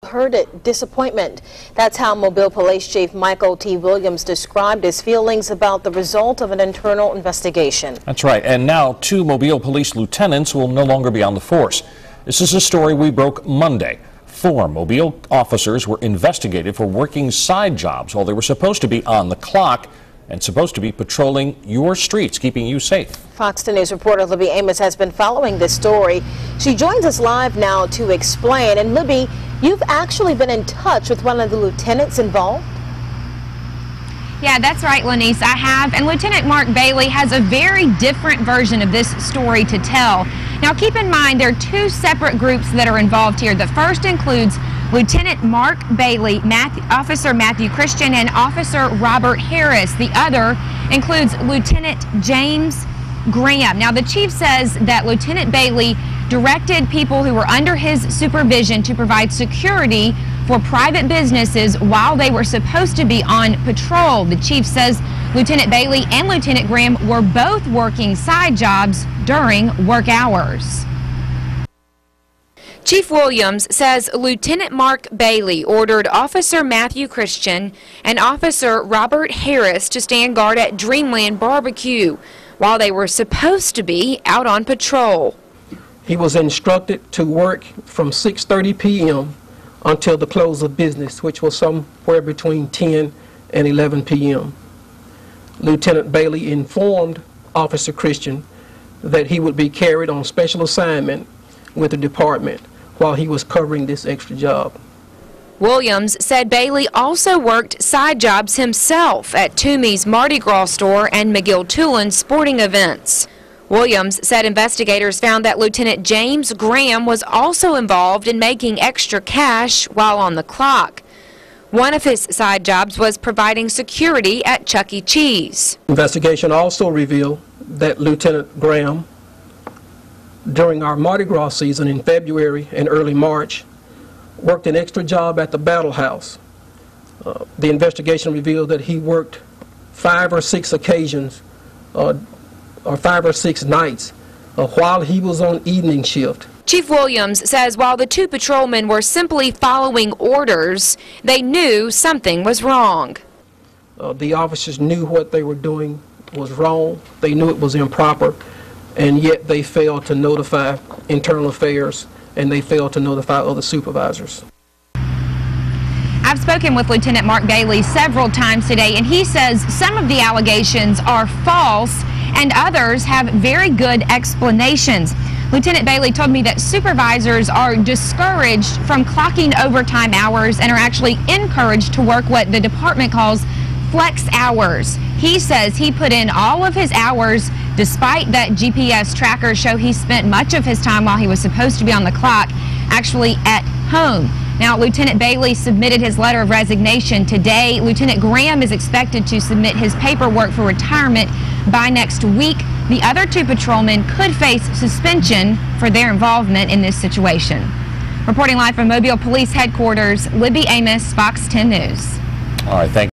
Hurt disappointment. That's how Mobile Police Chief Michael T. Williams described his feelings about the result of an internal investigation. That's right. And now 2 Mobile Police lieutenants will no longer be on the force. This is a story we broke Monday. 4 Mobile officers were investigated for working side jobs while they were supposed to be on the clock and supposed to be patrolling your streets, keeping you safe. Fox 10 News reporter Libby Amos has been following this story. She joins us live now to explain. And Libby, you've actually been in touch with one of the lieutenants involved? Yeah, that's right, Lanice, I have. And Lieutenant Mark Bailey has a very different version of this story to tell. Now, keep in mind, there are 2 separate groups that are involved here. The first includes Lieutenant Mark Bailey, Officer Matthew Christian, and Officer Robert Harris. The other includes Lieutenant James Graham. Now, the chief says that Lieutenant Bailey directed people who were under his supervision to provide security for private businesses while they were supposed to be on patrol. The chief says Lieutenant Bailey and Lieutenant Graham were both working side jobs during work hours. Chief Williams says Lieutenant Mark Bailey ordered Officer Matthew Christian and Officer Robert Harris to stand guard at Dreamland Barbecue while they were supposed to be out on patrol. He was instructed to work from 6:30 p.m. until the close of business, which was somewhere between 10 and 11 p.m. Lieutenant Bailey informed Officer Christian that he would be carried on special assignment with the department while he was covering this extra job. Williams said Bailey also worked side jobs himself at Toomey's Mardi Gras store and McGill-Toolen sporting events. Williams said investigators found that Lieutenant James Graham was also involved in making extra cash while on the clock. One of his side jobs was providing security at Chuck E. Cheese. Investigation also revealed that Lieutenant Graham, during our Mardi Gras season in February and early March, worked an extra job at the Battle House. The investigation revealed that he worked 5 or 6 occasions or 5 or 6 nights while he was on evening shift. Chief Williams says while the 2 patrolmen were simply following orders, they knew something was wrong. The officers knew what they were doing was wrong. They knew it was improper, and yet they failed to notify internal affairs and they failed to notify other supervisors. I've spoken with Lieutenant Mark Bailey several times today, and he says some of the allegations are false and others have very good explanations. Lieutenant Bailey told me that supervisors are discouraged from clocking overtime hours and are actually encouraged to work what the department calls flex hours. He says he put in all of his hours despite that GPS trackers show he spent much of his time while he was supposed to be on the clock actually at home. Now, Lieutenant Bailey submitted his letter of resignation today. Lieutenant Graham is expected to submit his paperwork for retirement by next week. The other 2 patrolmen could face suspension for their involvement in this situation. Reporting live from Mobile Police Headquarters, Libby Amos, Fox 10 News. All right, thank you.